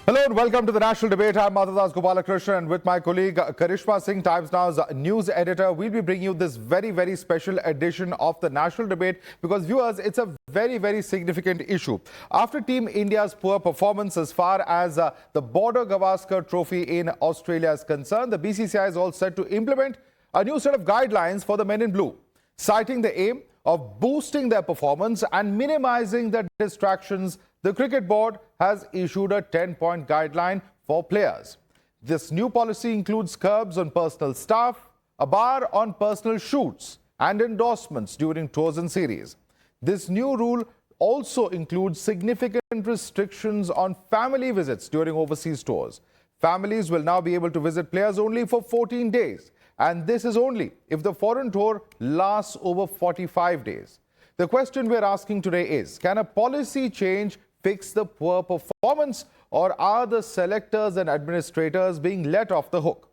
Hello and welcome to the National Debate. I'm Madhavdas Karishma, and with my colleague Karishma Singh, Times Now's news editor, we'll be bringing you this very special edition of the National Debate because, viewers, it's a very significant issue. After Team India's poor performance as far as the Border Gavaskar Trophy in Australia is concerned, the BCCI is all set to implement a new set of guidelines for the men in blue, citing the aim of boosting their performance and minimizing the distractions. The Cricket Board has issued a 10-point guideline for players. This new policy includes curbs on personal staff, a bar on personal shoots and endorsements during tours and series. This new rule also includes significant restrictions on family visits during overseas tours. Families will now be able to visit players only for 14 days, and this is only if the foreign tour lasts over 45 days. The question we're asking today is, can a policy change fix the poor performance, or are the selectors and administrators being let off the hook?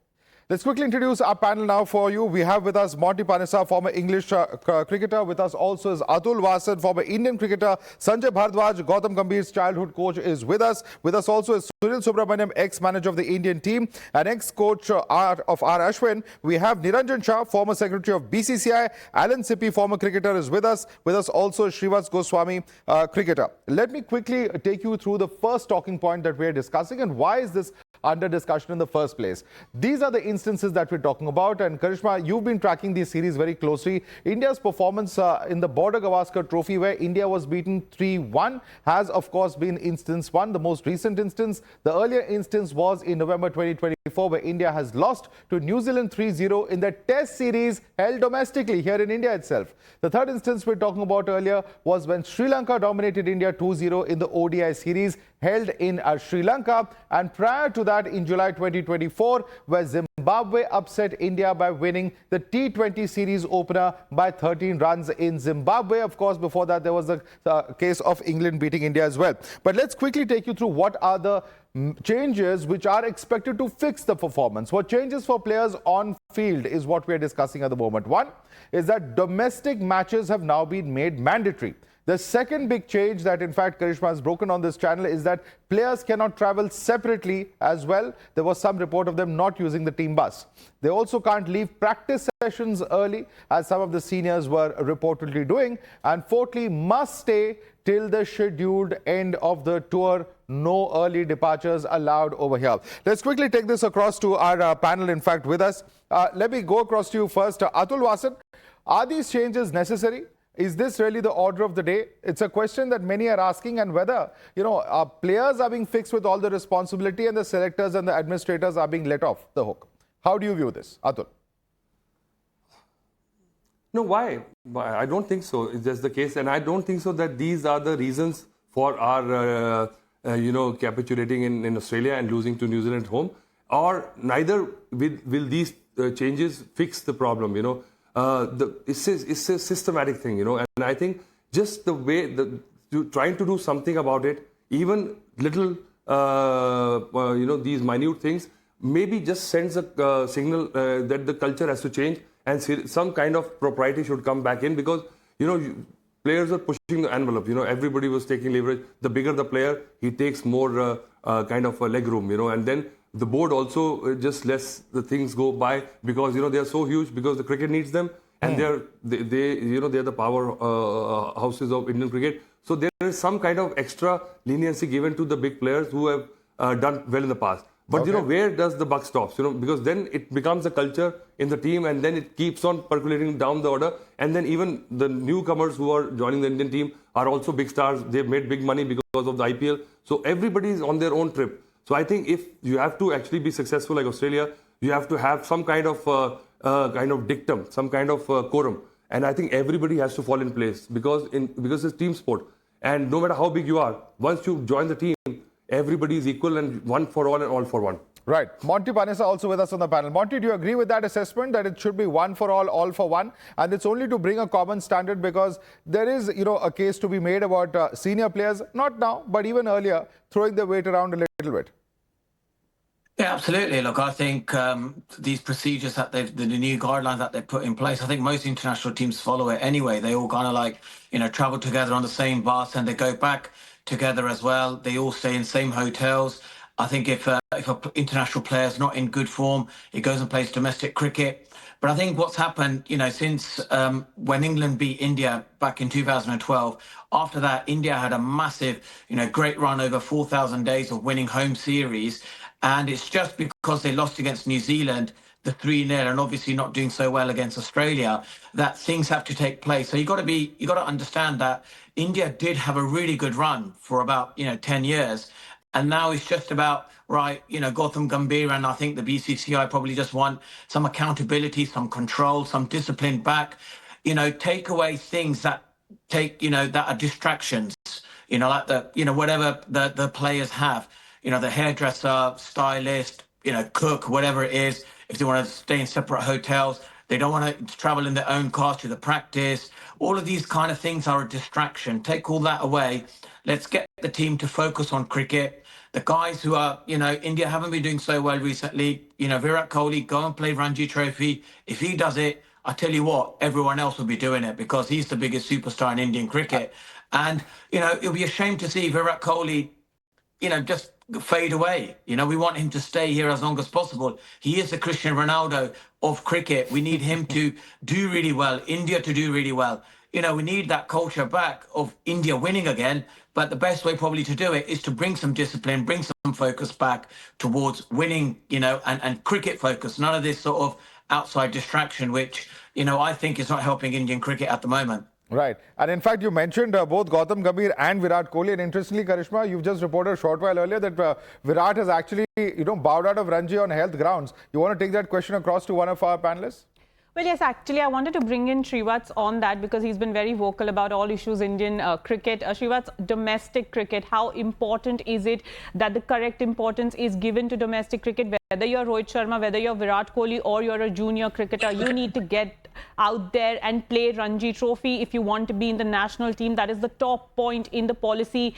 Let's quickly introduce our panel now for you. We have with us Monty Panesar, former English cricketer. With us also is Atul Vasan, former Indian cricketer. Sanjay Bhardwaj, Gautam Gambhir's childhood coach, is with us. With us also is Sunil Subramaniam, ex-manager of the Indian team and ex-coach of R. Ashwin. We have Niranjan Shah, former secretary of BCCI. Alan Sippy, former cricketer, is with us. With us also is Srivas Goswami, cricketer. Let me quickly take you through the first talking point that we're discussing and why is this under discussion in the first place. These are the instances that we're talking about, and Karishma, you've been tracking these series very closely. India's performance in the Border Gavaskar Trophy, where India was beaten 3-1, has of course been instance one, the most recent instance. The earlier instance was in November 2024, where India has lost to New Zealand 3-0 in the Test series held domestically here in India itself. The third instance we're talking about earlier was when Sri Lanka dominated India 2-0 in the ODI series held in Sri Lanka, and prior to that in July 2024, where Zimbabwe upset India by winning the T20 series opener by 13 runs in Zimbabwe. Of course, before that, there was the case of England beating India as well. But let's quickly take you through what are the changes which are expected to fix the performance. What changes for players on field is what we are discussing at the moment. One is that domestic matches have now been made mandatory. The second big change that, in fact, Karishma has broken on this channel is that players cannot travel separately as well. There was some report of them not using the team bus. They also can't leave practice sessions early, as some of the seniors were reportedly doing. And fourthly, must stay till the scheduled end of the tour. No early departures allowed over here. Let's quickly take this across to our panel, in fact, with us. Let me go across to you first. Atul Vasan, are these changes necessary? Is this really the order of the day? It's a question that many are asking, and whether, players are being fixed with all the responsibility and the selectors and the administrators are being let off the hook. How do you view this, Atul? No, why? I don't think so. It's just the case, and I don't think so that these are the reasons for our, capitulating in Australia and losing to New Zealand at home, or neither will these changes fix the problem, it's a systematic thing, and I think just the way trying to do something about it, even little, these minute things, maybe just sends a signal that the culture has to change and some kind of propriety should come back in, because, players are pushing the envelope, everybody was taking leverage. The bigger the player, he takes more kind of leg room, and then the board also just lets the things go by, because they are so huge, because the cricket needs them, and they're the power houses of Indian cricket. So there is some kind of extra leniency given to the big players who have done well in the past. But where does the buck stop? Because then it becomes a culture in the team, and then it keeps on percolating down the order. And then even the newcomers who are joining the Indian team are also big stars. They've made big money because of the IPL. So everybody is on their own trip. So I think if you have to actually be successful like Australia, you have to have some kind of dictum, some kind of quorum. And I think everybody has to fall in place, because it's team sport. And no matter how big you are, once you join the team, everybody is equal and one for all and all for one. Right. Monty Panesar also with us on the panel. Monty, do you agree with that assessment that it should be one for all for one? And it's only to bring a common standard, because there is, a case to be made about senior players, not now, but even earlier, throwing their weight around a little bit. Yeah, absolutely. Look, I think these procedures that the new guidelines that they've put in place, I think most international teams follow it anyway. They all kind of travel together on the same bus, and they go back together as well. They all stay in same hotels. I think if an international player is not in good form, he goes and plays domestic cricket. But I think what's happened, since when England beat India back in 2012, after that, India had a massive, great run over 4,000 days of winning home series. And it's just because they lost against New Zealand, the 3-0, and obviously not doing so well against Australia, that things have to take place. So you got to understand that India did have a really good run for about 10 years. And now it's just about, right, Gautam Gambhir, and I think the BCCI probably just want some accountability, some control, some discipline back. Take away things that that are distractions, like whatever the players have, the hairdresser, stylist, cook, whatever it is. If they want to stay in separate hotels, they don't want to travel in their own cars to the practice. All of these kind of things are a distraction. Take all that away. Let's get the team to focus on cricket. The guys who are, India haven't been doing so well recently. Virat Kohli, go and play Ranji Trophy. If he does it, I tell you what, everyone else will be doing it because he's the biggest superstar in Indian cricket. And, it'll be a shame to see Virat Kohli, just fade away. We want him to stay here as long as possible. He is the Cristiano Ronaldo of cricket. We need him to do really well, India to do really well. We need that culture back of India winning again. But the best way probably to do it is to bring some discipline, bring some focus back towards winning, and cricket focus. None of this sort of outside distraction, which, I think is not helping Indian cricket at the moment. Right. And in fact, you mentioned both Gautam Gambhir and Virat Kohli. And interestingly, Karishma, you've just reported a short while earlier that Virat has actually, bowed out of Ranji on health grounds. You want to take that question across to one of our panelists? Well, yes, actually, I wanted to bring in Srivat's on that because he's been very vocal about all issues Indian cricket. Srivat's domestic cricket, how important is it that the correct importance is given to domestic cricket? Whether you're Rohit Sharma, whether you're Virat Kohli or you're a junior cricketer, you need to get out there and play Ranji Trophy if you want to be in the national team. That is the top point in the policy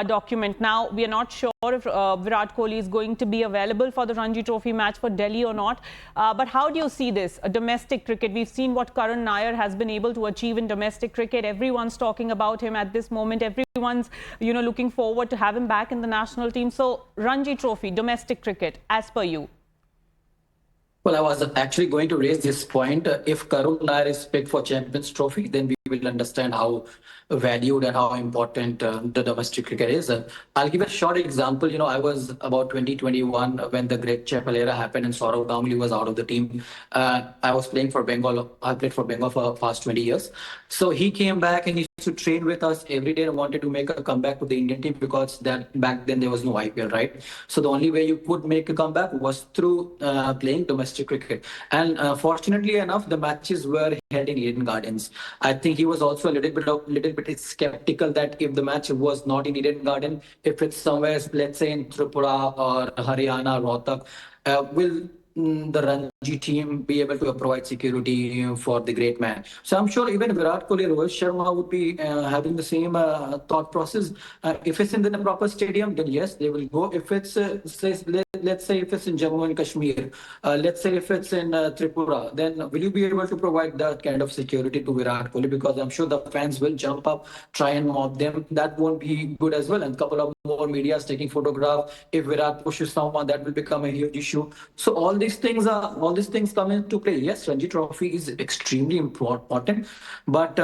document. Now, we are not sure if Virat Kohli is going to be available for the Ranji Trophy match for Delhi or not. But how do you see this? Domestic cricket, we've seen what Karan Nair has been able to achieve in domestic cricket. Everyone's talking about him at this moment. Everyone's, looking forward to have him back in the national team. So, Ranji Trophy, domestic cricket, as per you. Well, I was actually going to raise this point. If Karun Nair is picked for Champions Trophy, then we will understand how valued and how important the domestic cricket is. I'll give a short example. I was about 2021 when the Great Chapel era happened and Saurav Ganguly was out of the team. I was playing for Bengal. I played for Bengal for past 20 years. So he came back and he used to train with us every day and wanted to make a comeback to the Indian team because back then there was no IPL, right? So the only way you could make a comeback was through playing domestic cricket. And fortunately enough, the matches were held in Eden Gardens. I think he was also a little bit skeptical that if the match was not in Eden Garden, if it's somewhere, let's say in Tripura or Haryana, Rohtak, will the Ranji team be able to provide security for the great man? So I'm sure even Virat Kohli, Rohit Sharma would be having the same thought process. If it's in the proper stadium, then yes, they will go. If it's, let's say if it's in Jammu and Kashmir, let's say if it's in Tripura, then will you be able to provide that kind of security to Virat Kohli? Because I'm sure the fans will jump up, try and mob them. That won't be good as well. And a couple of more media taking photographs. If Virat pushes someone, that will become a huge issue. So all these things come into play. Yes, Ranji Trophy is extremely important, but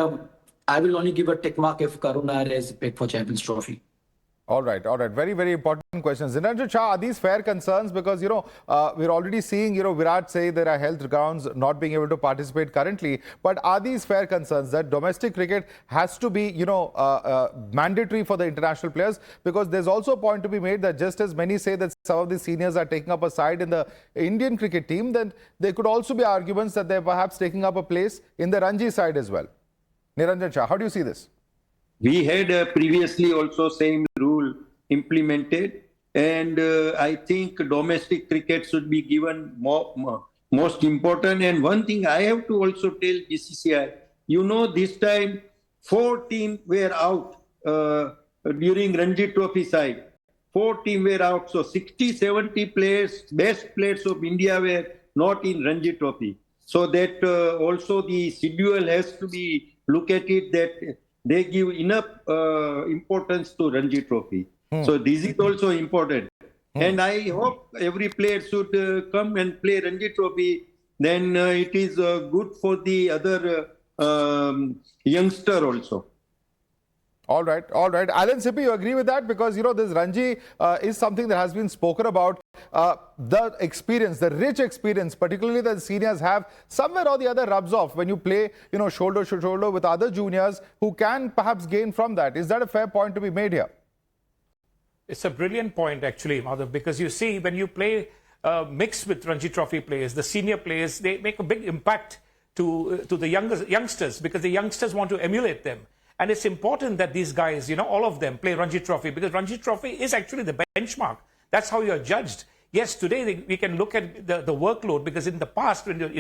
I will only give a tick mark if Karun Nair is picked for Champions Trophy. All right. Very, very important questions. Zinanjan Shah, are these fair concerns? Because, we're already seeing, Virat say there are health grounds not being able to participate currently. But are these fair concerns that domestic cricket has to be, mandatory for the international players? Because there's also a point to be made that just as many say that some of the seniors are taking up a side in the Indian cricket team, then there could also be arguments that they're perhaps taking up a place in the Ranji side as well. Niranjan Shah, how do you see this? We had previously also same rule implemented, and I think domestic cricket should be given most important. And one thing I have to also tell BCCI, this time 4 teams were out during Ranji Trophy side. 4 teams were out, so 60-70 players, best players of India were not in Ranji Trophy. So that also the schedule has to be look at it that they give enough importance to Ranji Trophy. So this is also important. And I hope every player should come and play Ranji Trophy. Then it is good for the other youngster also. All right, all right. Alan Sippy, you agree with that? Because, you know, this Ranji is something that has been spoken about. The experience, the rich experience, particularly that the seniors have, somewhere or the other rubs off when you play, you know, shoulder to shoulder with other juniors who can perhaps gain from that. Is that a fair point to be made here? It's a brilliant point, actually, Madhav, because you see, when you play mixed with Ranji Trophy players, the senior players, they make a big impact to the youngsters, because the youngsters want to emulate them. And it's important that these guys, you know, all of them play Ranji Trophy, because Ranji Trophy is actually the benchmark. That's how you're judged. Yes, today we can look at the workload, because in the past, when you're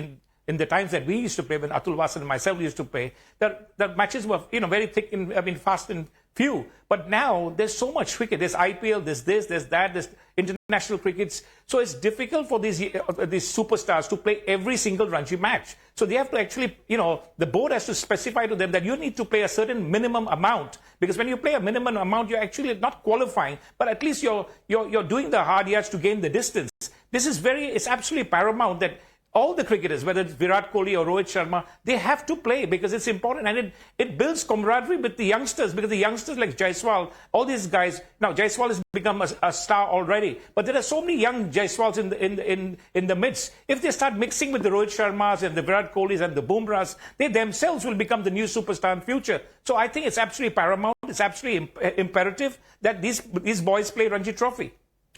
in the times that we used to play, when Atul Vasan and myself used to play, the matches were, you know, very thick and, I mean, fast and few. But now there's so much cricket. There's IPL, there's this, there's that, there's international crickets. So it's difficult for these superstars to play every single Ranji match. So they have to actually, you know, the board has to specify to them that you need to play a certain minimum amount. Because when you play a minimum amount, you're actually not qualifying, but at least you're doing the hard yards to gain the distance. This is it's absolutely paramount that all the cricketers, whether it's Virat Kohli or Rohit Sharma, they have to play, because it's important, and it builds camaraderie with the youngsters, because the youngsters like Jaiswal, all these guys, now Jaiswal has become a star already, but there are so many young Jaiswals in the midst. If they start mixing with the Rohit Sharmas and the Virat Kohlis and the Bumrahs, they themselves will become the new superstar in future. So I think it's absolutely paramount, it's absolutely imperative that these boys play Ranji Trophy.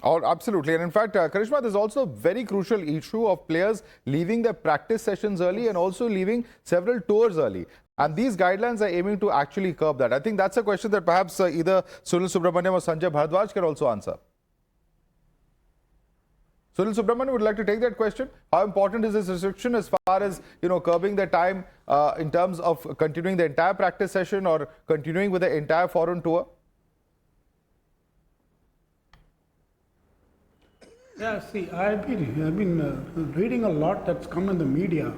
Oh, absolutely. And in fact, Karishma, there's also a very crucial issue of players leaving their practice sessions early and also leaving several tours early. And these guidelines are aiming to actually curb that. I think that's a question that perhaps either Sunil Subramaniam or Sanjay Bharadwaj can also answer. Sunil Subramaniam would like to take that question. How important is this restriction as far as, you know, curbing the time in terms of continuing the entire practice session or continuing with the entire foreign tour? Yeah, see, I've been reading a lot that's come in the media,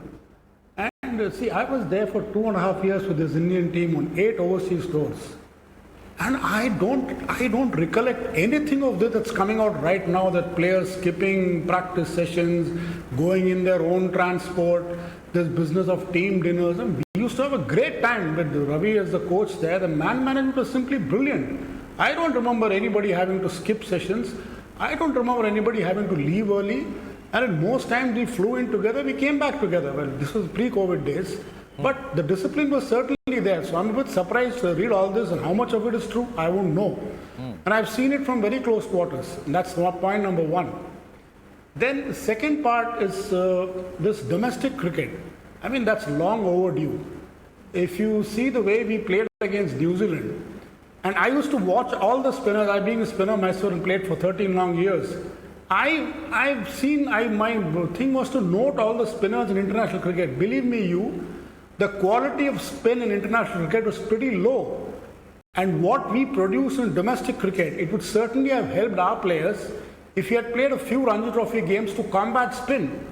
and see, I was there for 2.5 years with this Indian team on 8 overseas tours, and I don't recollect anything of this that's coming out right now. That players skipping practice sessions, going in their own transport, this business of team dinners. And we used to have a great time with Ravi as the coach there. The man management was simply brilliant. I don't remember anybody having to skip sessions. I don't remember anybody having to leave early, and at most times we flew in together, we came back together. Well, this was pre-COVID days, but the discipline was certainly there. So I'm a bit surprised to read all this, and how much of it is true, I won't know. And I've seen it from very close quarters, and that's point number one. Then the second part is this domestic cricket. I mean, that's long overdue. If you see the way we played against New Zealand, and I used to watch all the spinners. I being a spinner myself and played for 13 long years. My thing was to note all the spinners in international cricket. Believe me, the quality of spin in international cricket was pretty low. And what we produce in domestic cricket, it would certainly have helped our players if we had played a few Ranji Trophy games to combat spin.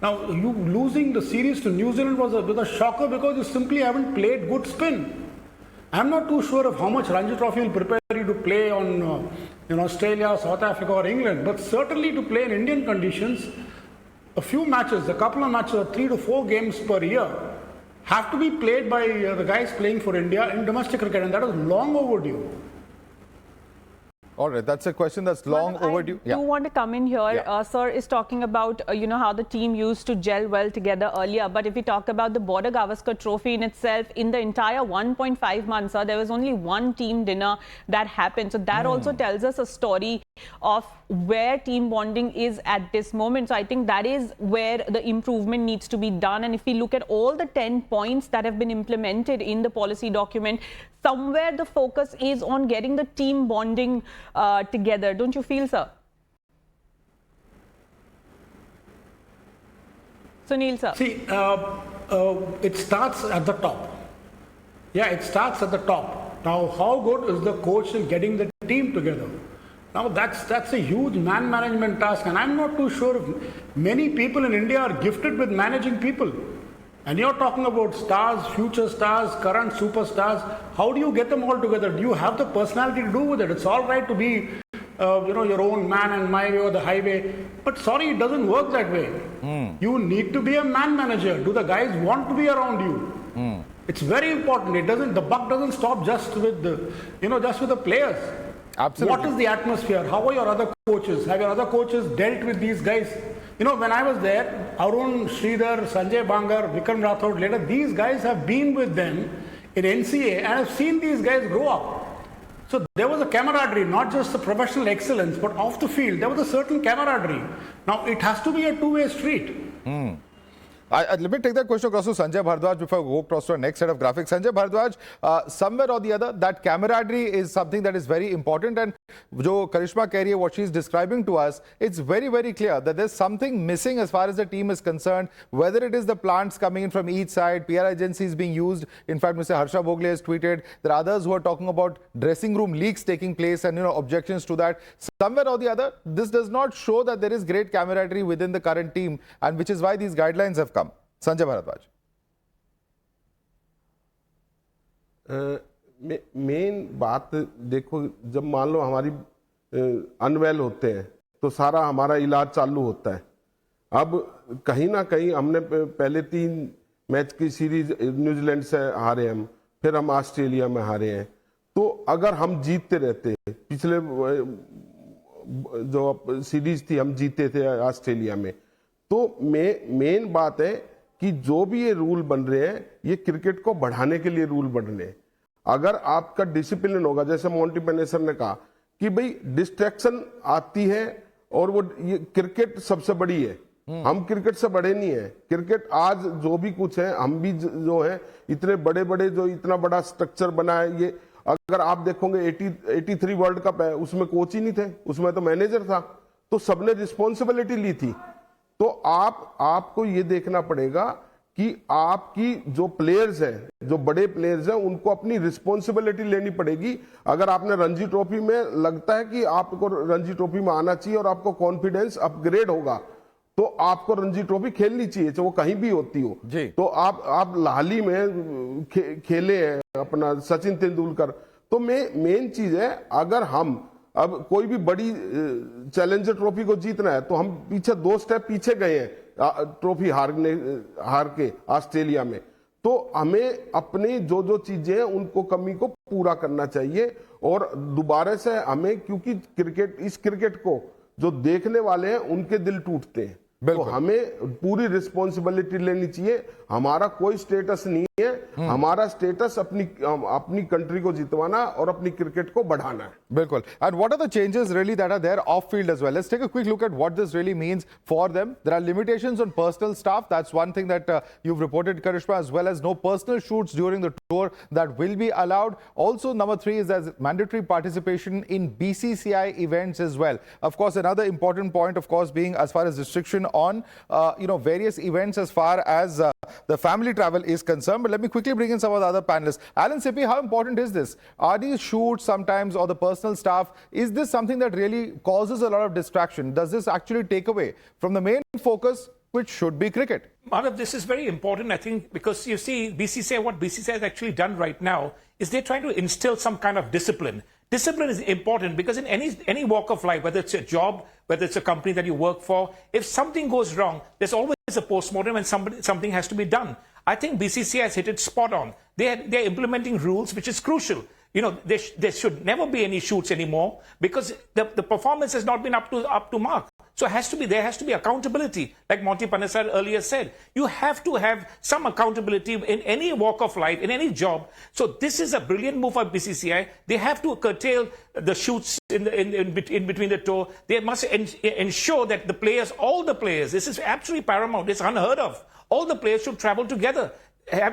Now, you losing the series to New Zealand was a shocker, because you simply haven't played good spin. I'm not too sure of how much Ranji Trophy will prepare you to play on in Australia, South Africa or England, but certainly to play in Indian conditions, a few matches, a couple of matches, 3 to 4 games per year have to be played by the guys playing for India in domestic cricket, and that is long overdue. All right, that's a question that's long overdue. I do want to come in here. Yeah. Sir is talking about, you know, how the team used to gel well together earlier. But if we talk about the Border Gavaskar Trophy in itself, in the entire 1.5 months, sir, there was only one team dinner that happened. So that also tells us a story of where team bonding is at this moment. So I think that is where the improvement needs to be done. And if we look at all the 10 points that have been implemented in the policy document, somewhere the focus is on getting the team bonding together. Don't you feel, sir? Sunil, sir. See, it starts at the top. Yeah, it starts at the top. Now, how good is the coach in getting the team together? Now, that's a huge man management task, and I'm not too sure if many people in India are gifted with managing people. And you're talking about stars, future stars, current superstars. How do you get them all together? Do you have the personality to do with it? It's all right to be your own man and my way or the highway. But sorry, it doesn't work that way. You need to be a man manager. Do the guys want to be around you? It's very important. The buck doesn't stop just with the players. Absolutely. What is the atmosphere? How are your other coaches? Have your other coaches dealt with these guys? When I was there, Arun, Sridhar, Sanjay Bangar, Vikram Rathod, later, these guys have been with them in NCA and have seen these guys grow up. So there was a camaraderie, not just the professional excellence, but off the field, there was a certain camaraderie. Now, it has to be a two-way street. Let me take that question across to Sanjay Bharadwaj before we go across to our next set of graphics. Sanjay Bharadwaj, somewhere or the other, that camaraderie is something that is very important. And jo Karishma keh rahi hai, what she's describing to us, it's very, very clear that there's something missing as far as the team is concerned, whether it is the plants coming in from each side, PR agencies being used. In fact, Mr. Harsha Bhogle has tweeted. There are others who are talking about dressing room leaks taking place and, objections to that. Somewhere or the other, this does not show that there is great camaraderie within the current team, and which is why these guidelines have come. Sanjay Bharadwaj main बात देखो, जब मान लो हमारी unwell होते हैं तो सारा हमारा इलाज चालू होता है। अब कहीं ना कहीं हमने पहले 3 मैच की सीरीज न्यूजीलैंड से हारे, हम फिर हम ऑस्ट्रेलिया में हारे हैं। तो अगर हम जीतते रहते, पिछले जो सीरीज थी हम जीते थे ऑस्ट्रेलिया में, तो मेन बात है कि जो भी ये रूल बन रहे हैं ये क्रिकेट को बढ़ाने के लिए रूल बन रहे हैं। अगर आपका डिसिप्लिन होगा, जैसे मोंटी पेनेसर ने कहा कि भाई डिस्ट्रैक्शन आती है और वो ये क्रिकेट सबसे बड़ी है, हम क्रिकेट से बड़े नहीं है। क्रिकेट आज जो भी कुछ है, हम भी जो है इतने बड़े बड़े, जो इतना बड़ा स्ट्रक्चर बना है, ये अगर आप देखोगे 83 वर्ल्ड कप है, उसमें कोच ही नहीं थे, उसमें तो मैनेजर था, तो सबने रिस्पॉन्सिबिलिटी ली थी। तो आपको ये देखना पड़ेगा कि आपकी जो प्लेयर्स हैं, जो बड़े प्लेयर्स हैं, उनको अपनी रिस्पॉन्सिबिलिटी लेनी पड़ेगी। अगर आपने रणजी ट्रॉफी में लगता है कि आपको रणजी ट्रॉफी में आना चाहिए और आपको कॉन्फिडेंस अपग्रेड होगा, तो आपको रणजी ट्रॉफी खेलनी चाहिए, चाहे वो कहीं भी होती हो। तो आप लाहली में खेले हैं अपना सचिन तेंदुलकर। तो मेन चीज है, अगर हम अब कोई भी बड़ी चैलेंजर ट्रॉफी को जीतना है तो हम पीछे 2 स्टेप पीछे गए हैं ट्रॉफी हार के ऑस्ट्रेलिया में। तो हमें अपनी जो चीजें हैं उनको कमी को पूरा करना चाहिए और दोबारा से हमें, क्योंकि इस क्रिकेट को जो देखने वाले हैं उनके दिल टूटते हैं, तो हमें पूरी रिस्पॉन्सिबिलिटी लेनी चाहिए। हमारा कोई स्टेटस नहीं है, हमारा स्टेटस अपनी कंट्री को जितवाना और अपनी क्रिकेट को बढ़ाना है। बिल्कुल। And what are the changes really that are there off field as well? Let's take a quick look at what this really means for them. There are limitations on personal staff. That's one thing that you've reported, Karishma, as well as no personal shoots during the tour that will be allowed. Also, number 3 is there's mandatory participation in BCCI events as well. Of course, another important point, of course, being as far as restriction on various events as far as the family travel is concerned. But let me quickly bring in some of the other panelists. Alan Sippy, how important is this? Are these shoots sometimes, or the personal staff, is this something that really causes a lot of distraction? Does this actually take away from the main focus, which should be cricket? Madhav, this is very important, I think, because you see, what BCCI has actually done right now is they're trying to instill some kind of discipline. Discipline is important because in any walk of life, whether it's a job, whether it's a company that you work for, if something goes wrong, there's always a post-mortem and something has to be done. I think BCCI has hit it spot on. They're implementing rules, which is crucial. There should never be any shoots anymore because the performance has not been up to mark. So there has to be accountability, like Monty Panesar earlier said. You have to have some accountability in any walk of life, in any job. So this is a brilliant move for BCCI. They have to curtail the shoots in between the tour. They must ensure that the players, all the players, this is absolutely paramount. It's unheard of. All the players should travel together.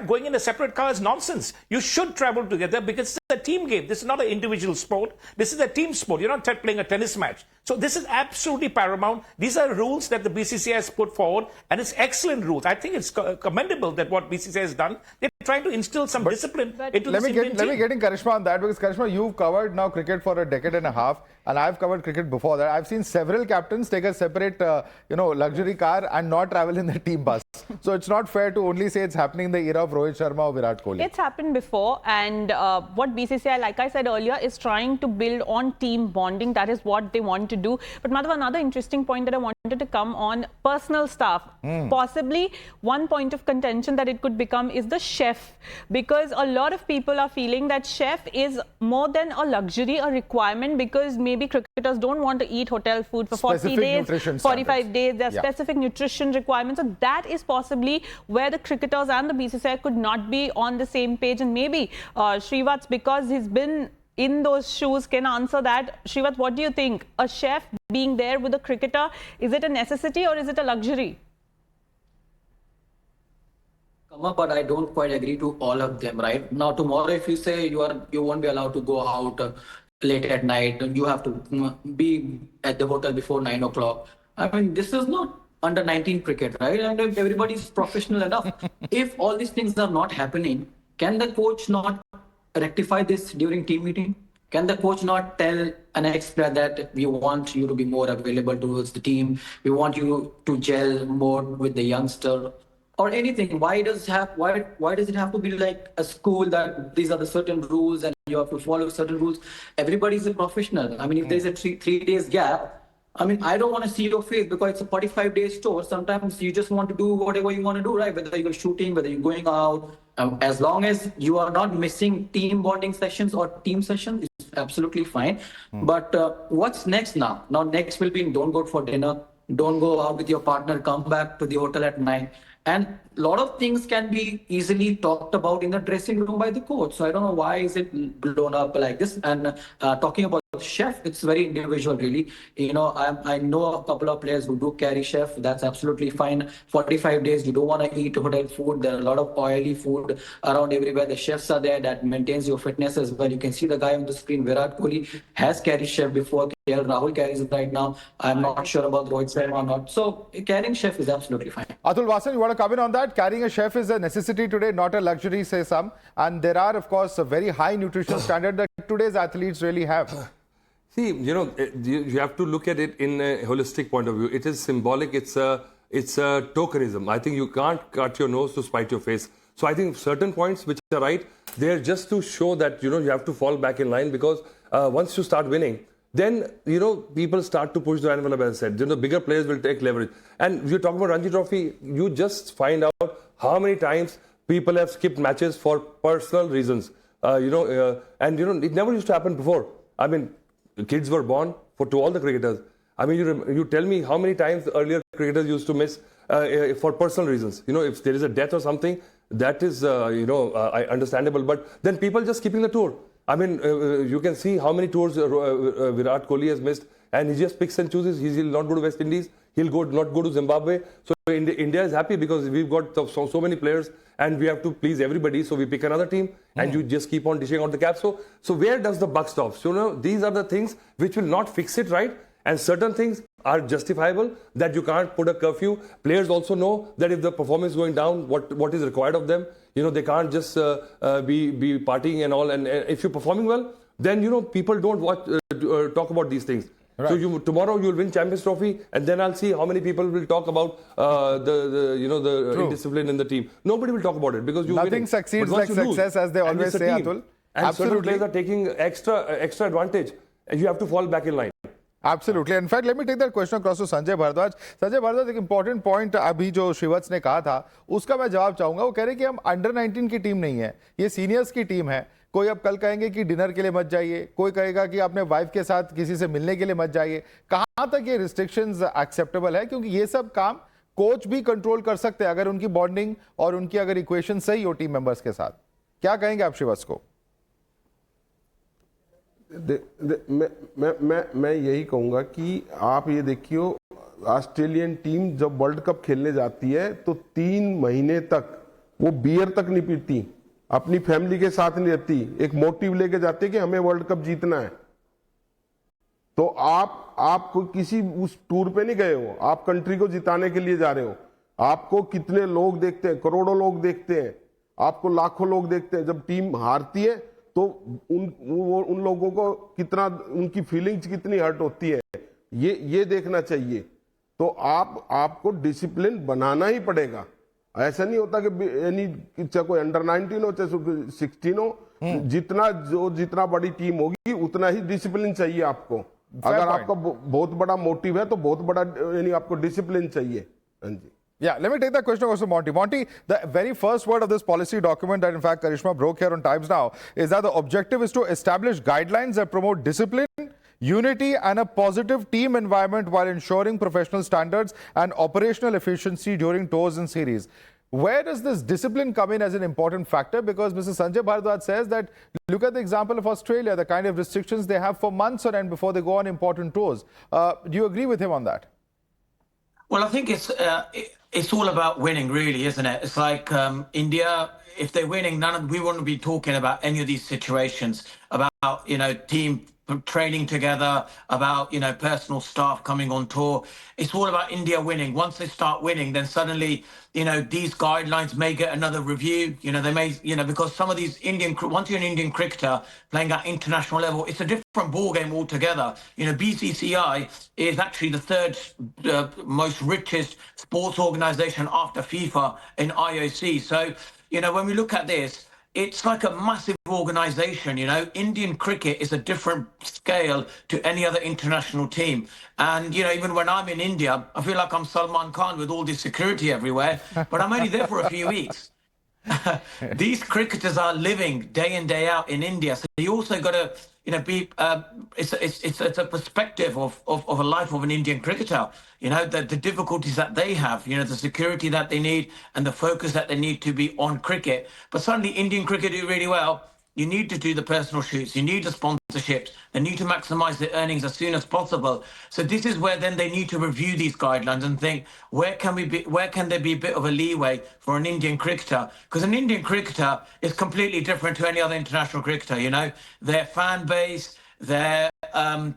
Going in a separate car is nonsense. You should travel together because it's a team game. This is not an individual sport. This is a team sport. You're not playing a tennis match. So this is absolutely paramount. These are rules that the BCCI has put forward, and it's excellent rules. I think it's commendable that what BCCI has done. They're trying to instill some discipline into the team. Let me get in Karishma on that, because Karishma, you've covered now cricket for a decade and a half, and I've covered cricket before that. I've seen several captains take a separate, luxury car and not travel in the team bus. So it's not fair to only say it's happening in the era of Rohit Sharma or Virat Kohli. It's happened before, and what BCCI, like I said earlier, is trying to build on team bonding. That is what they want to do. But Madhav, another interesting point that I wanted to come on, personal staff. Possibly one point of contention that it could become is the chef, because a lot of people are feeling that chef is more than a luxury, a requirement, because maybe cricketers don't want to eat hotel food for 40 days, 45 days. There are specific nutrition requirements. So that is possibly where the cricketers and the BCCI could not be on the same page. And maybe Srivatsa, because he's been in those shoes, can answer that. Srivatsa, what do you think? A chef being there with a cricketer, is it a necessity or is it a luxury? But I don't quite agree to all of them, right? Now, tomorrow, if you say you won't be allowed to go out late at night, you have to be at the hotel before 9 o'clock. I mean, this is not under 19 cricket, right? And everybody's professional enough. If all these things are not happening, can the coach not rectify this during team meeting? Can the coach not tell an ex-player that we want you to be more available towards the team? We want you to gel more with the youngster? Or anything? Why does it have to be like a school that these are the certain rules and you have to follow certain rules? Everybody's a professional. I mean, if there's a three days gap, I mean, I don't want to see your face because it's a 45-day tour. Sometimes you just want to do whatever you want to do, right? Whether you're shooting, whether you're going out, as long as you are not missing team bonding sessions or team sessions, it's absolutely fine. But what's next now? Now, next will be don't go for dinner, don't go out with your partner, come back to the hotel at 9. And a lot of things can be easily talked about in the dressing room by the coach. So I don't know why is it blown up like this. And talking about chef, it's very individual, really. You know, I know a couple of players who do carry chef. That's absolutely fine. 45 days, you don't want to eat hotel food. There are a lot of oily food around everywhere. The chefs are there that maintains your fitness as well. You can see the guy on the screen, Virat Kohli, has carried chef before. Rahul carries it right now. I'm not sure about Rohit Sharma or not. So carrying chef is absolutely fine. Atul Vasan, you want to come in on that? Carrying a chef is a necessity today, not a luxury, say some. And there are, of course, a very high nutrition standard that today's athletes really have. See, you know, you have to look at it in a holistic point of view. It is symbolic. It's a tokenism. I think you can't cut your nose to spite your face. So I think certain points which are right, they're just to show that, you know, you have to fall back in line, because once you start winning, then, you know, people start to push the envelope, as I said. You know, bigger players will take leverage. And you're talking about Ranji Trophy, you just find out how many times people have skipped matches for personal reasons. And, you know, it never used to happen before. I mean, kids were born to all the cricketers. I mean, you tell me how many times earlier cricketers used to miss for personal reasons. You know, if there is a death or something, that is, understandable. But then people just skipping the tour. I mean, you can see how many tours Virat Kohli has missed, and he just picks and chooses. He'll not go to West Indies. He'll not go to Zimbabwe. So India is happy because we've got so many players, and we have to please everybody. So we pick another team, and you just keep on dishing out the cap. So where does the buck stop? So, you know, these are the things which will not fix it, right? And certain things are justifiable, that you can't put a curfew. Players also know that if the performance is going down, what is required of them. You know, they can't just be partying and all. And if you're performing well, then, you know, people don't talk about these things. Right. So tomorrow you'll win Champions Trophy, and then I'll see how many people will talk about the indiscipline in the team. Nobody will talk about it because nothing succeeds like success, as they always say, Atul. And certain players are taking extra advantage, and you have to fall back in line. Absolutely. In fact, let me take that question across to Sanjay Bharadwaj. Sanjay Bharadwaj, एक important point अभी जो श्रीवत्स ने कहा था, उसका मैं जवाब चाहूंगा. वो कह रहे हैं कि हम अंडर 19 की टीम नहीं है, ये सीनियर्स की टीम है. कोई अब कल कहेंगे कि डिनर के लिए मत जाइए, कोई कहेगा कि अपने वाइफ के साथ किसी से मिलने के लिए मत जाइए. कहां तक ये रिस्ट्रिक्शंस एक्सेप्टेबल है? क्योंकि ये सब काम कोच भी कंट्रोल कर सकते हैं अगर उनकी बॉन्डिंग और उनकी अगर इक्वेशन सही हो टीम मेंबर्स के साथ. क्या कहेंगे आप श्रीवत्स को? मैं यही कहूंगा कि आप ये देखियो, ऑस्ट्रेलियन टीम जब वर्ल्ड कप खेलने जाती है तो 3 महीने तक वो बियर तक नहीं पीती, अपनी फैमिली के साथ नहीं रहती, एक मोटिव लेके जाती है कि हमें वर्ल्ड कप जीतना है. तो आप किसी उस टूर पे नहीं गए हो, आप कंट्री को जिताने के लिए जा रहे हो. आपको कितने लोग देखते हैं, करोड़ों लोग देखते हैं, आपको लाखों लोग देखते हैं. जब टीम हारती है तो उन लोगों को कितना, उनकी फीलिंग्स कितनी हर्ट होती है, ये देखना चाहिए. तो आपको डिसिप्लिन बनाना ही पड़ेगा. ऐसा नहीं होता कि चाहे कोई अंडर 19 हो चाहे 16 हो, जितना बड़ी टीम होगी उतना ही डिसिप्लिन चाहिए आपको। अगर point. आपका बहुत बड़ा मोटिव है तो बहुत बड़ा यानी आपको डिसिप्लिन चाहिए। हाँ जी। Yeah, let me take that question also, Monty. Monty, the very first word of this policy document that in fact Karishma broke here on Times Now is that the objective is to establish guidelines that promote discipline, unity and a positive team environment while ensuring professional standards and operational efficiency during tours and series. Where does this discipline come in as an important factor? Because Mr. Sanjay Bharadwaj says that look at the example of Australia, the kind of restrictions they have for months on end before they go on important tours. Do you agree with him on that? Well, I think it's all about winning, really, isn't it? It's like India. If they're winning, we wouldn't be talking about any of these situations about team training together, about personal staff coming on tour. It's all about India winning. Once they start winning, then suddenly these guidelines may get another review. They may because some of these once you're an Indian cricketer playing at international level, it's a different ball game altogether. BCCI is actually the third most richest sports organization after FIFA and IOC. So when we look at this, it's like a massive organization. Indian cricket is a different scale to any other international team. And, even when I'm in India, I feel like I'm Salman Khan with all this security everywhere, but I'm only there for a few weeks. These cricketers are living day in, day out in India. So you also got to, be, it's a perspective of a life of an Indian cricketer, the difficulties that they have, the security that they need and the focus that they need to be on cricket. But suddenly Indian cricket do really well. You need to do the personal shoots. You need the sponsorships. They need to maximize their earnings as soon as possible. So this is where then they need to review these guidelines and think, where can there be a bit of a leeway for an Indian cricketer? Because an Indian cricketer is completely different to any other international cricketer. Their fan base, their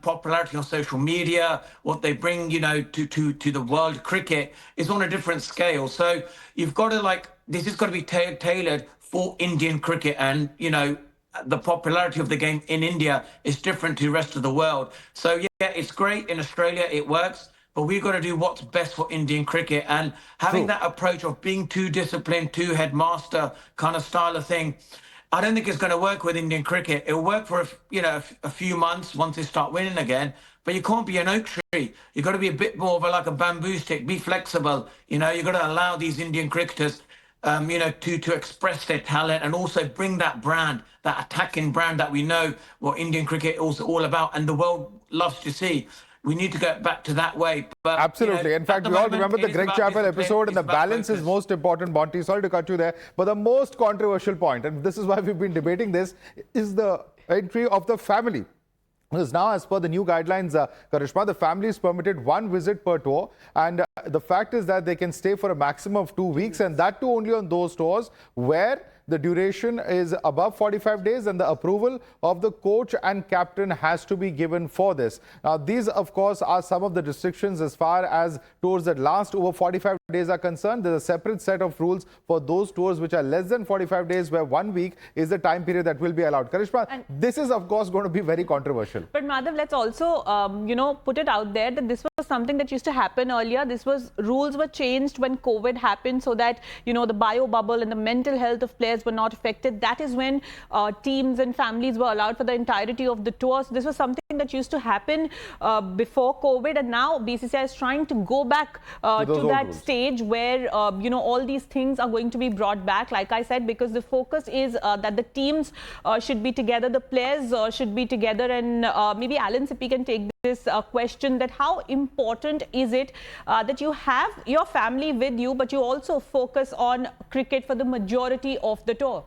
popularity on social media, what they bring, to the world cricket is on a different scale. So you've got to this has got to be tailored for Indian cricket, and the popularity of the game in India is different to the rest of the world. So yeah, it's great in Australia, it works, but we've got to do what's best for Indian cricket. And having that approach of being too disciplined, too headmaster kind of style of thing, I don't think it's going to work with Indian cricket. It'll work for a few months once they start winning again, but you can't be an oak tree. You've got to be a bit more of like a bamboo stick. Be flexible. You've got to allow these Indian cricketers to express their talent and also bring that brand, that attacking brand that we know what Indian cricket is all about and the world loves to see. We need to get back to that way. But, absolutely. In fact, we all remember the Greg Chappell episode, and the balance is most important, Monty. Sorry to cut you there. But the most controversial point, and this is why we've been debating this, is the entry of the family. Because now, as per the new guidelines, Karishma, the family is permitted one visit per tour. And the fact is that they can stay for a maximum of 2 weeks, and that too only on those tours where the duration is above 45 days and the approval of the coach and captain has to be given for this. Now, these, of course, are some of the restrictions as far as tours that last over 45 days are concerned. There's a separate set of rules for those tours which are less than 45 days, where 1 week is the time period that will be allowed. Karishma, and this is, of course, going to be very controversial. But Madhav, let's also, put it out there that this was something that used to happen earlier. Rules were changed when COVID happened so that, the bio bubble and the mental health of players were not affected. That is when teams and families were allowed for the entirety of the tours. This was something that used to happen before COVID, and now BCCI is trying to go back to that stage where all these things are going to be brought back, like I said, because the focus is that the teams should be together, the players should be together, and maybe Alan Sippy can take this question, that how important is it that you have your family with you, but you also focus on cricket for the majority of the tour?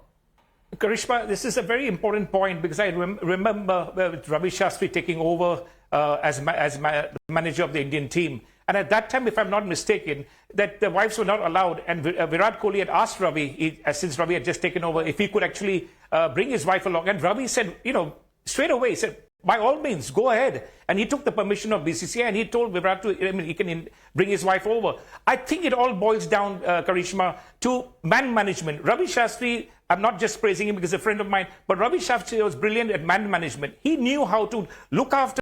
Karishma, this is a very important point, because I remember with Ravi Shastri taking over as manager of the Indian team. And at that time, if I'm not mistaken, that the wives were not allowed. And Virat Kohli had asked Ravi, since Ravi had just taken over, if he could actually bring his wife along. And Ravi said, straight away, he said, by all means, go ahead. And he took the permission of BCCI and he told Virat he can bring his wife over. I think it all boils down, Karishma, to man management. Ravi Shastri I'm not just praising him because he's a friend of mine, but Ravi Shastri was brilliant at man management. He knew how to look after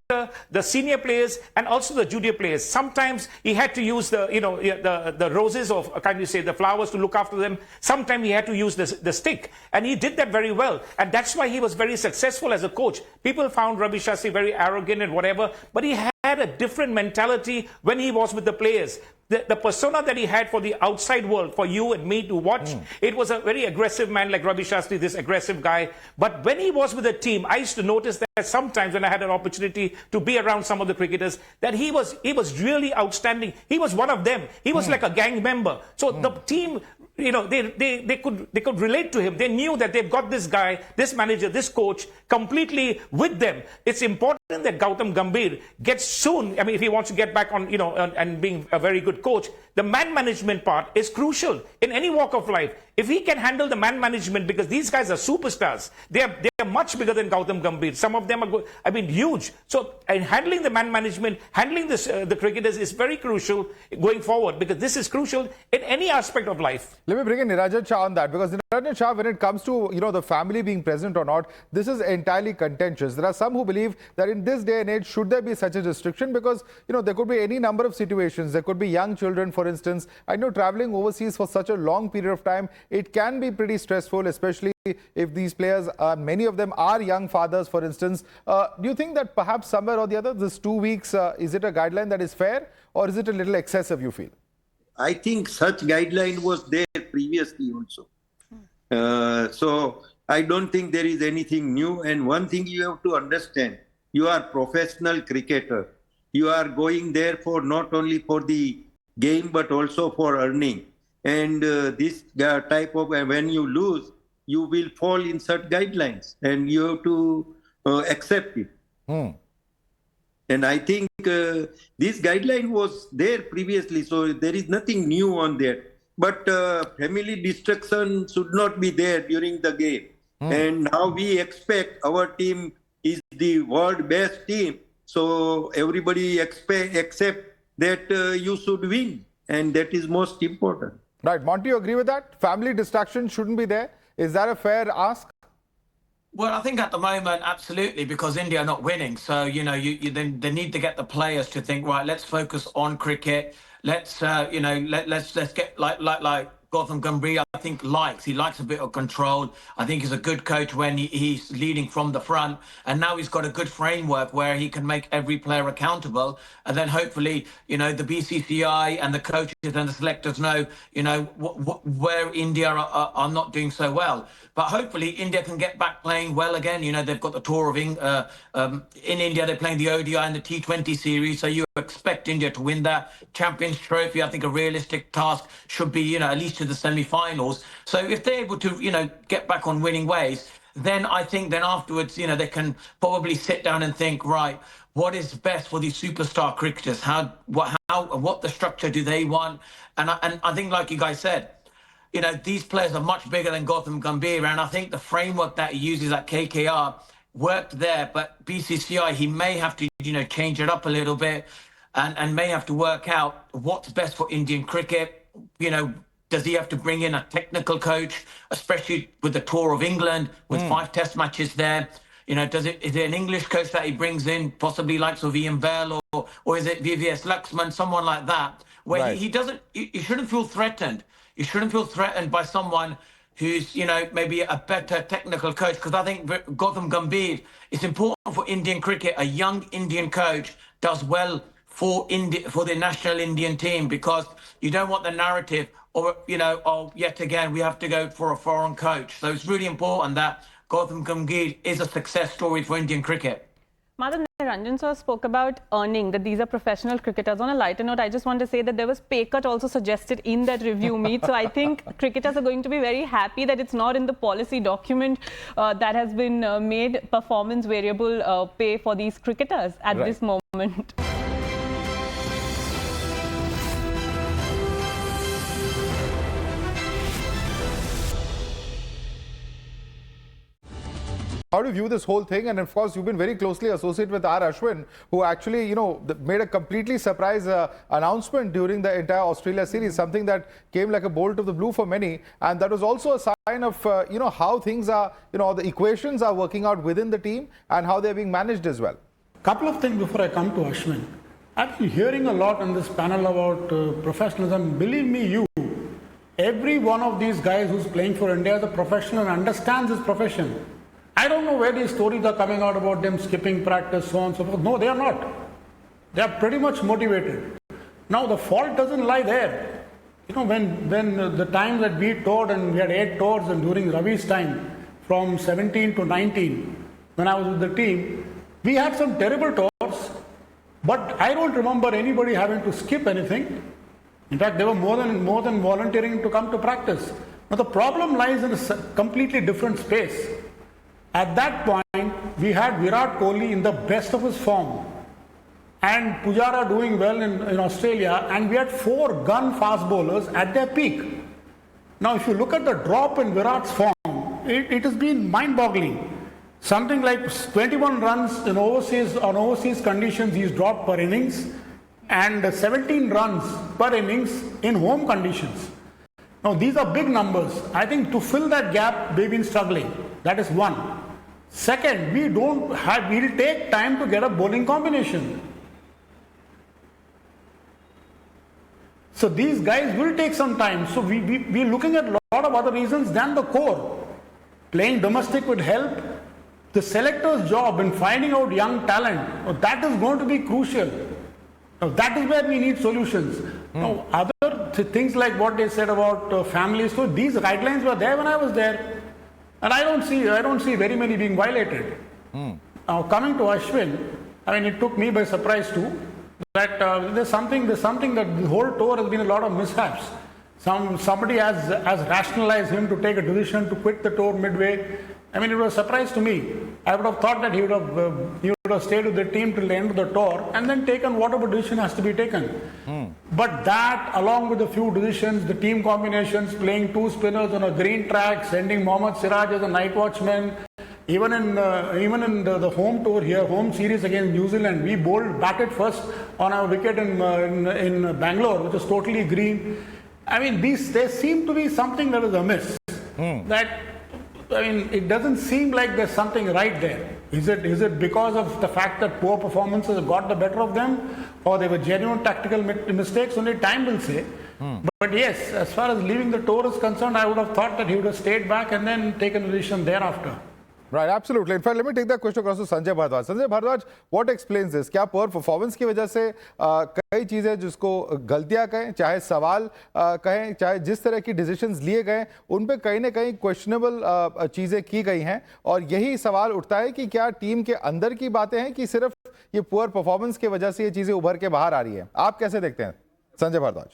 the senior players and also the junior players. Sometimes he had to use the roses, or can you say the flowers, to look after them. Sometimes he had to use the stick, and he did that very well. And that's why he was very successful as a coach. People found Ravi Shastri very arrogant and whatever, but he had a different mentality when he was with the players. The persona that he had for the outside world, for you and me to watch, it was a very aggressive man like Ravi Shastri, this aggressive guy. But when he was with the team, I used to notice that sometimes when I had an opportunity to be around some of the cricketers, that he was really outstanding. He was one of them. He was like a gang member. So the team, they could relate to him. They knew that they've got this guy, this manager, this coach completely with them. It's important that Gautam Gambhir gets soon. I mean, if he wants to get back on, and being a very good coach, the man management part is crucial in any walk of life. If he can handle the man management, because these guys are superstars, they are much bigger than Gautam Gambhir. Some of them are, huge. So, in handling the man management, handling the cricketers is very crucial going forward, because this is crucial in any aspect of life. Let me bring in Niranjan Shah on that, because Niranjan Shah, when it comes to the family being present or not, this is entirely contentious. There are some who believe that in this day and age, should there be such a restriction, because there could be any number of situations. There could be young children, for instance. I know traveling overseas for such a long period of time, it can be pretty stressful, especially if these players, many of them are young fathers, for instance. Do you think that perhaps somewhere or the other, this 2 weeks, is it a guideline that is fair, or is it a little excessive, you feel? I think such guideline was there previously also. So I don't think there is anything new. And one thing you have to understand, you are professional cricketer. You are going there for not only for the game, but also for earning. And this type of, when you lose, you will fall in such guidelines, and you have to accept it. And I think this guideline was there previously, so there is nothing new on there. But family destruction should not be there during the game. And now we expect our team is the world best team. So everybody accept that you should win. And that is most important. Right. Monty, you agree with that? Family distraction shouldn't be there. Is that a fair ask? Well, I think at the moment, absolutely, because India are not winning. So, they need to get the players to think, right, let's focus on cricket. Let's, let's get like Gautam Gambhir, I think he likes a bit of control. I think he's a good coach when he's leading from the front. And now he's got a good framework where he can make every player accountable. And then hopefully, the BCCI and the coaches and the selectors know, where India are not doing so well. But hopefully India can get back playing well again. They've got the tour of in India, they're playing the ODI and the T20 series. So you expect India to win that Champions Trophy. I think a realistic task should be, at least to the semi-finals. So if they're able to, get back on winning ways, then I think then afterwards, they can probably sit down and think, right, what is best for these superstar cricketers? What the structure do they want? And I think, like you guys said, these players are much bigger than Gautam Gambhir, and I think the framework that he uses at KKR worked there. But BCCI, he may have to, change it up a little bit, and may have to work out what's best for Indian cricket. Does he have to bring in a technical coach, especially with the tour of England, with 5 test matches there? Is it an English coach that he brings in, possibly likes of Ian Bell, or is it VVS Laxman, someone like that, where Right. he shouldn't feel threatened. You shouldn't feel threatened by someone who's, maybe a better technical coach. Because I think Gautam Gambhir, it's important for Indian cricket, a young Indian coach does well for the national Indian team, because you don't want the narrative or, yet again, we have to go for a foreign coach. So it's really important that Gautam Gambhir is a success story for Indian cricket. Madhav, Ranjan sir spoke about earning, that these are professional cricketers. On a lighter note, I just want to say that there was pay cut also suggested in that review meet. So I think cricketers are going to be very happy that it's not in the policy document that has been made performance variable pay for these cricketers at this moment. do you view this whole thing? And of course, you've been very closely associated with R. Ashwin, who actually, made a completely surprise announcement during the entire Australia series, something that came like a bolt of the blue for many. And that was also a sign of, how things are, the equations are working out within the team and how they're being managed as well. Couple of things before I come to Ashwin. I've been hearing a lot on this panel about professionalism. Believe me, every one of these guys who's playing for India is a professional and understands his profession. I don't know where these stories are coming out about them skipping practice, so on and so forth. No, they are not. They are pretty much motivated. Now, the fault doesn't lie there. When the time that we toured, and we had 8 tours, and during Ravi's time, from 17 to 19, when I was with the team, we had some terrible tours, but I don't remember anybody having to skip anything. In fact, they were more than volunteering to come to practice. Now, the problem lies in a completely different space. At that point, we had Virat Kohli in the best of his form and Pujara doing well in Australia, and we had 4 gun fast bowlers at their peak. Now, if you look at the drop in Virat's form, it has been mind-boggling. Something like 21 runs on overseas conditions he's dropped per innings, and 17 runs per innings in home conditions. Now, these are big numbers. I think to fill that gap, they've been struggling. That is one. Second, we'll take time to get a bowling combination. So these guys will take some time. So we're looking at a lot of other reasons than the core. Playing domestic would help. The selector's job in finding out young talent, that is going to be crucial. Now, that is where we need solutions. Now, other things like what they said about families, so these guidelines were there when I was there, and I don't see very many being violated. Now, coming to Ashwin, it took me by surprise too. That there's something that the whole tour has been a lot of mishaps. Somebody has rationalized him to take a decision to quit the tour midway. It was a surprise to me. I would have thought that he would have stayed with the team till the end of the tour and then taken whatever decision has to be taken. But that, along with a few decisions, the team combinations, playing 2 spinners on a green track, sending Mohammad Siraj as a night watchman, even in the home tour here, home series against New Zealand, we batted first on our wicket in Bangalore, which is totally green. There seemed to be something that is amiss. It doesn't seem like there's something right there. Is it because of the fact that poor performances got the better of them, or they were genuine tactical mistakes? Only time will say. But yes, as far as leaving the tour is concerned, I would have thought that he would have stayed back and then taken a decision thereafter. Right, absolutely. In fact, let me take that question across to Sanjay Bhardwaj. Sanjay Bhardwaj, what explains this? क्या poor performance की वजह से कई चीजें जिसको गलतियां कहें, चाहे सवाल कहें, चाहे जिस तरह की डिसीजंस लिए गए, उन पे कहीं ना कहीं क्वेश्चनेबल चीजें की गई हैं, और यही सवाल उठता है कि क्या टीम के अंदर की बातें हैं कि सिर्फ ये पुअर परफॉर्मेंस की वजह से ये चीजें उभर के बाहर आ रही हैं? आप कैसे देखते हैं, संजय भारद्वाज?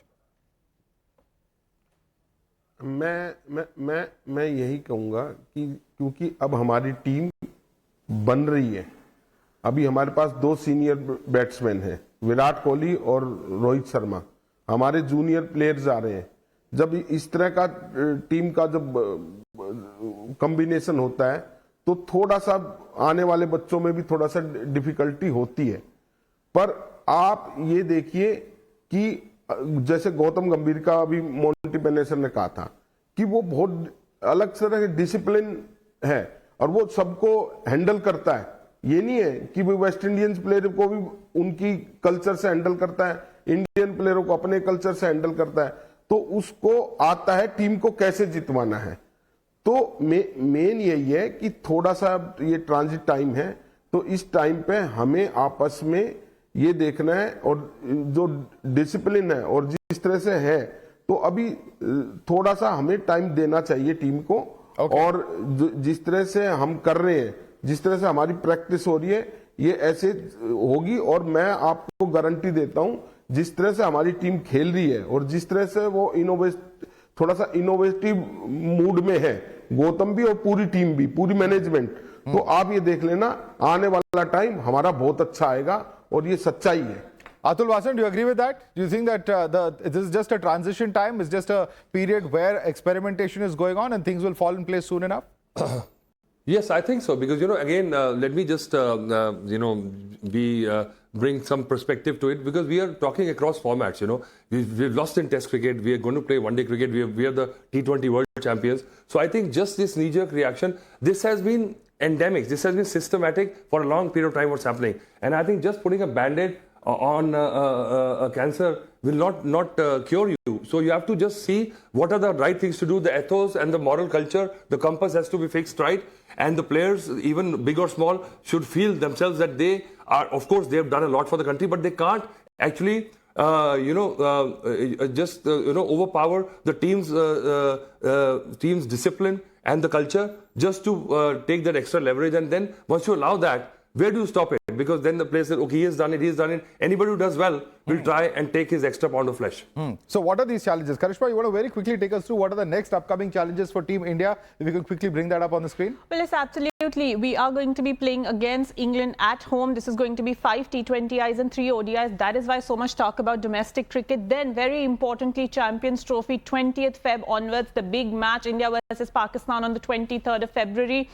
मैं यही कहूंगा कि क्योंकि अब हमारी टीम बन रही है, अभी हमारे पास 2 सीनियर बैट्समैन हैं, विराट कोहली और रोहित शर्मा, हमारे जूनियर प्लेयर्स आ रहे हैं. जब इस तरह का टीम का जब कॉम्बिनेशन होता है तो थोड़ा सा आने वाले बच्चों में भी थोड़ा सा डिफिकल्टी होती है. पर आप ये देखिए कि जैसे गौतम गंभीर का अभी मोंटी पेनेसर ने कहा था कि वो बहुत अलग तरह के डिसिप्लिन है और वो सबको हैंडल करता है. ये नहीं है कि वो वेस्ट इंडियंस प्लेयर को भी उनकी कल्चर से हैंडल करता है, इंडियन प्लेयरों को अपने कल्चर से हैंडल करता है, तो उसको आता है टीम को कैसे जितवाना है. तो मेन यही है कि थोड़ा सा ये ट्रांजिट टाइम है, तो इस टाइम पे हमें आपस में ये देखना है और जो डिसिप्लिन है और जिस तरह से है, तो अभी थोड़ा सा हमें टाइम देना चाहिए टीम को. और जिस तरह से हम कर रहे हैं, जिस तरह से हमारी प्रैक्टिस हो रही है, ये ऐसे होगी. और मैं आपको गारंटी देता हूं, जिस तरह से हमारी टीम खेल रही है और जिस तरह से वो थोड़ा सा इनोवेटिव मूड में है, गौतम भी और पूरी टीम भी, पूरी मैनेजमेंट, तो आप ये देख लेना आने वाला टाइम हमारा बहुत अच्छा आएगा और ये सच्चाई है. Atul Vasan, do you agree with that? Do you think that this is just a transition time? It's just a period where experimentation is going on and things will fall in place soon enough? Yes, I think so. Because, again, let me just, bring some perspective to it. Because we are talking across formats, We've lost in Test cricket. We are going to play one-day cricket. We are the T20 world champions. So I think just this knee-jerk reaction, this has been endemic. This has been systematic for a long period of time what's happening. And I think just putting a Band-Aid on a cancer will not cure you. So you have to just see what are the right things to do. The ethos and the moral culture, the compass has to be fixed right. And the players, even big or small, should feel themselves that they are, of course, they have done a lot for the country, but they can't actually, overpower the team's discipline and the culture just to take that extra leverage. And then once you allow that, where do you stop it? Because then the player says, okay, he has done it. Anybody who does well will try and take his extra pound of flesh. So what are these challenges? Karishma, you want to very quickly take us through what are the next upcoming challenges for Team India? If we can quickly bring that up on the screen. Well, yes, absolutely. We are going to be playing against England at home. This is going to be 5 T20Is and 3 ODIs. That is why so much talk about domestic cricket. Then, very importantly, Champions Trophy, 20th Feb onwards, the big match, India versus Pakistan on the 23rd of February.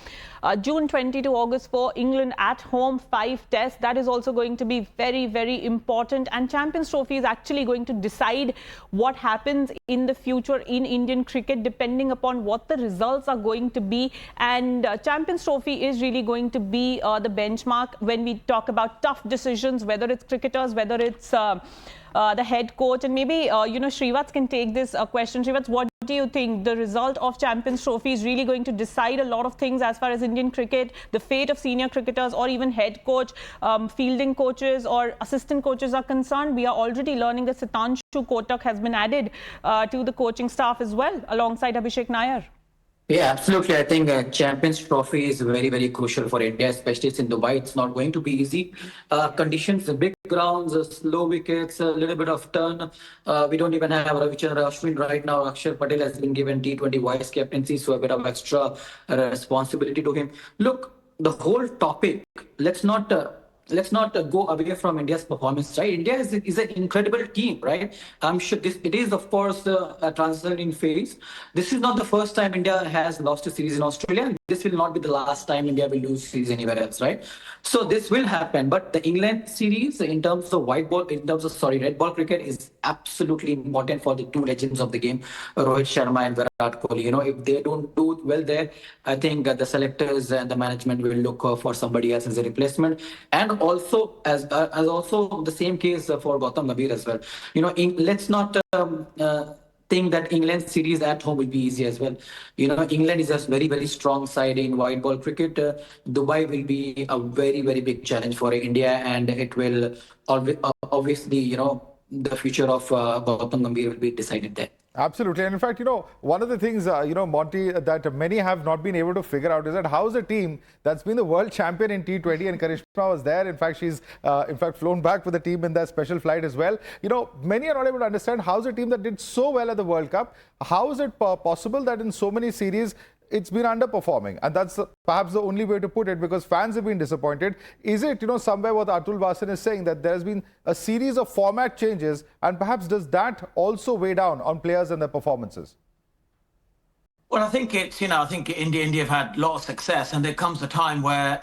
June 20 to August 4, England at home, 5 tests. That is also going to be very, very important. And Champions Trophy is actually going to decide what happens in the future in Indian cricket, depending upon what the results are going to be. And Champions Trophy is really going to be the benchmark when we talk about tough decisions, whether it's cricketers, whether it's the head coach. And maybe, Srivatsa can take this question. Srivatsa, what do you think? The result of Champions Trophy is really going to decide a lot of things as far as Indian cricket, the fate of senior cricketers or even head coach, fielding coaches or assistant coaches are concerned. We are already learning that Sitanshu Kotak has been added to the coaching staff as well, alongside Abhishek Nair. Yeah, absolutely. I think Champions Trophy is very, very crucial for India, especially in Dubai. It's not going to be easy. Conditions, big grounds, slow wickets, a little bit of turn. We don't even have Ravichandran Ashwin right now. Akshar Patel has been given T20 vice captaincy, so a bit of extra responsibility to him. Look, the whole topic, let's not go away from India's performance, right? India is an incredible team, right? I'm sure it is, of course, a transitioning phase. This is not the first time India has lost a series in Australia. And this will not be the last time India will lose series anywhere else, right? So this will happen. But the England series, in terms of red ball cricket, is absolutely important for the two legends of the game, Rohit Sharma and Virat Kohli. If they don't do well there, I think the selectors and the management will look for somebody else as a replacement. And also, as also the same case for Gautam Gambhir as well. Let's not think that England series at home will be easy as well. England is a very, very strong side in white ball cricket. Dubai will be a very, very big challenge for India, and it will obviously, the future of Gautam Gambhir will be decided there. Absolutely. And in fact, one of the things, Monty, that many have not been able to figure out is that how's a team that's been the world champion in T20, and Karishma was there. In fact, she's flown back with the team in that special flight as well. Many are not able to understand how's a team that did so well at the World Cup. How is it possible that in so many series, it's been underperforming? And that's perhaps the only way to put it, because fans have been disappointed. Is it, somewhere what Atul Vasan is saying, that there's been a series of format changes, and perhaps does that also weigh down on players and their performances? Well, I think it's, I think India have had a lot of success, and there comes a time where,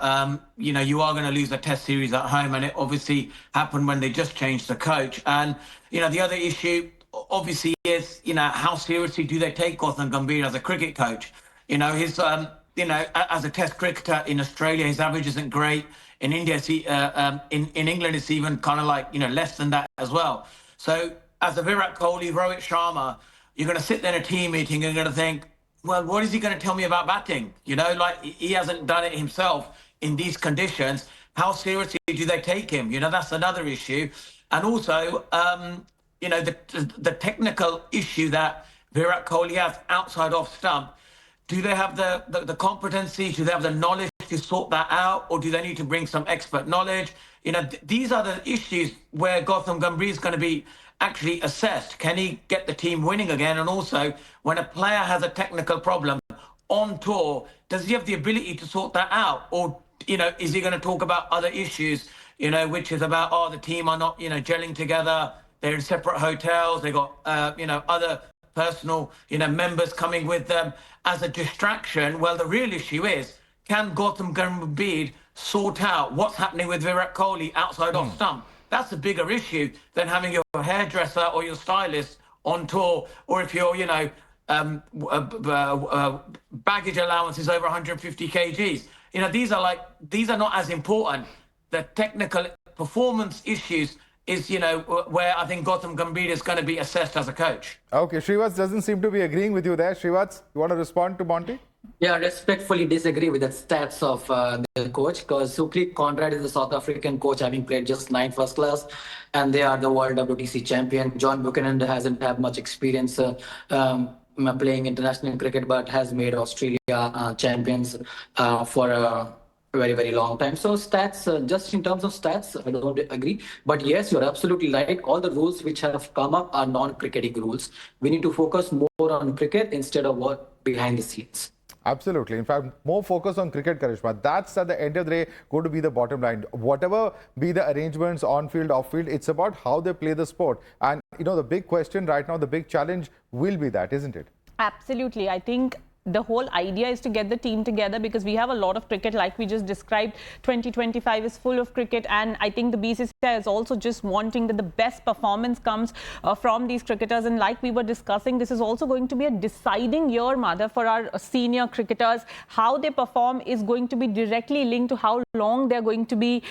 you are going to lose a test series at home, and it obviously happened when they just changed the coach. And, the other issue obviously is, how seriously do they take Gautam Gambhir as a cricket coach? His, as a test cricketer in Australia, his average isn't great. In India, in England, it's even kind of like, less than that as well. So as a Virat Kohli, Rohit Sharma, you're going to sit there in a team meeting and you're going to think, well, what is he going to tell me about batting? He hasn't done it himself in these conditions. How seriously do they take him? That's another issue. And also, the technical issue that Virat Kohli has outside off stump. Do they have the competency? Do they have the knowledge to sort that out? Or do they need to bring some expert knowledge? These are the issues where Gautam Gambhir is going to be actually assessed. Can he get the team winning again? And also, when a player has a technical problem on tour, does he have the ability to sort that out? Or, is he going to talk about other issues, which is about, the team are not, gelling together. They're in separate hotels. They got, other personal, members coming with them as a distraction. Well, the real issue is, can Gautam Gambhir sort out what's happening with Virat Kohli outside off stump? That's a bigger issue than having your hairdresser or your stylist on tour, or if you're, baggage allowance is over 150 kgs. These are not as important. The technical performance issues is, where I think Gautam Gambhir is going to be assessed as a coach. Okay, Srivats doesn't seem to be agreeing with you there. Srivats, you want to respond to Monty? Yeah, I respectfully disagree with the stats of the coach, because Sukrit Conrad is a South African coach having played just 9 first class, and they are the world WTC champion. John Buchanan hasn't had much experience playing international cricket, but has made Australia champions for a very, very long time. So stats, just in terms of stats, I don't agree. But yes, you're absolutely right. All the rules which have come up are non-cricketing rules. We need to focus more on cricket instead of what behind the scenes. Absolutely. In fact, more focus on cricket, Karishma. That's at the end of the day going to be the bottom line. Whatever be the arrangements on field, off field, it's about how they play the sport. And, the big question right now, the big challenge will be that, isn't it? Absolutely. I think the whole idea is to get the team together, because we have a lot of cricket like we just described. 2025 is full of cricket, and I think the BCCI is also just wanting that the best performance comes from these cricketers. And like we were discussing, this is also going to be a deciding year, Madhav, for our senior cricketers. How they perform is going to be directly linked to how long they're going to be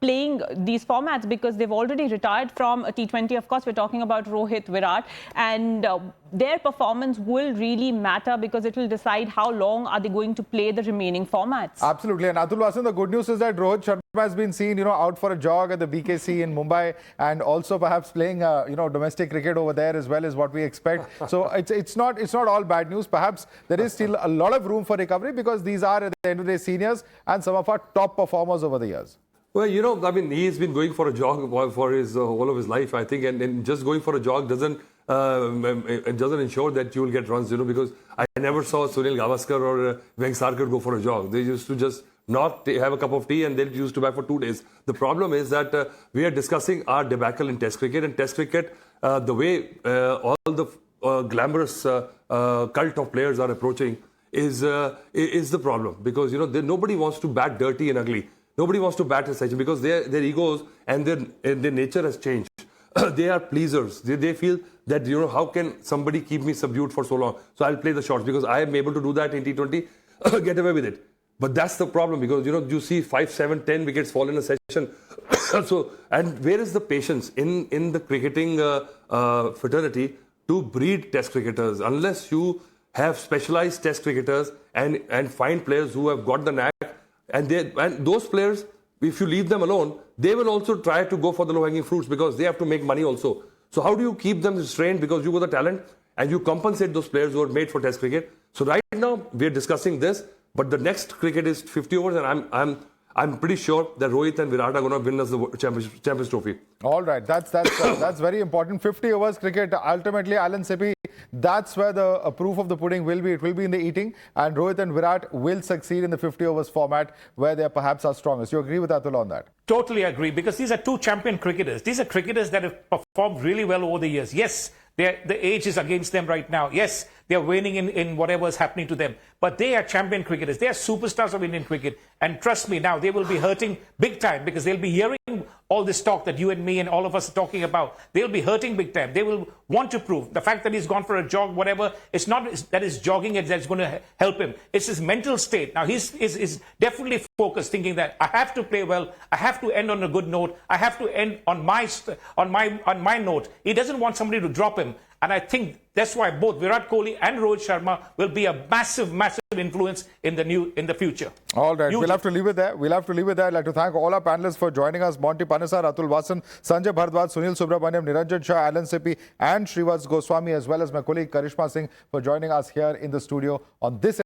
playing these formats, because they've already retired from a T20. Of course, we're talking about Rohit, Virat, and their performance will really matter, because it will decide how long are they going to play the remaining formats. Absolutely. And Atul Vasan, the good news is that Rohit Sharma has been seen, out for a jog at the BKC in Mumbai, and also perhaps playing, domestic cricket over there as well, is what we expect. So it's not all bad news. Perhaps there is still a lot of room for recovery, because these are at the end of the day seniors and some of our top performers over the years. Well, he's been going for a jog for his whole of his life, I think, and just going for a jog doesn't ensure that you will get runs, because I never saw Sunil Gavaskar or Vengsarkar go for a jog. They used to just not have a cup of tea, and they used to back for 2 days. The problem is that we are discussing our debacle in Test cricket, and Test cricket, the way all the glamorous cult of players are approaching is the problem, because nobody wants to bat dirty and ugly. Nobody wants to bat as such, because their egos and their nature has changed. They are pleasers. They feel that, how can somebody keep me subdued for so long? So I'll play the shots, because I am able to do that in T20, get away with it. But that's the problem, because, you see 5, 7, 10 wickets fall in a session. And where is the patience in the cricketing fraternity to breed Test cricketers? Unless you have specialized Test cricketers and find players who have got the knack, and those players, if you leave them alone, they will also try to go for the low-hanging fruits, because they have to make money also. So how do you keep them restrained, because you got the talent, and you compensate those players who are made for Test cricket? So right now we are discussing this, but the next cricket is 50 overs, and I'm pretty sure that Rohit and Virat are going to win us the Champions Trophy. All right, that's very important. 50 overs cricket. Ultimately, Alan Seppi, that's where the proof of the pudding will be. It will be in the eating, and Rohit and Virat will succeed in the 50 overs format, where they perhaps are strongest. You agree with Atul on that? Totally agree, because these are 2 champion cricketers. These are cricketers that have performed really well over the years. Yes, the age is against them right now. Yes, they're winning in whatever is happening to them. But they are champion cricketers. They are superstars of Indian cricket. And trust me, now they will be hurting big time, because they'll be hearing all this talk that you and me and all of us are talking about. They'll be hurting big time. They will want to prove. The fact that he's gone for a jog, whatever, it's not that his jogging that's going to help him. It's his mental state. Now he's definitely focused, thinking that I have to play well. I have to end on a good note. I have to end on my note. He doesn't want somebody to drop him. And I think that's why both Virat Kohli and Rohit Sharma will be a massive influence in the future. All right, we'll have to leave it there. I'd like to thank all our panelists for joining us: Monty Panesar, Atul Vasan, Sanjay Bhardwaj, Sunil Subramaniam, Niranjan Shah, Alan Seppi, and Srivats Goswami, as well as my colleague Karishma Singh, for joining us here in the studio on this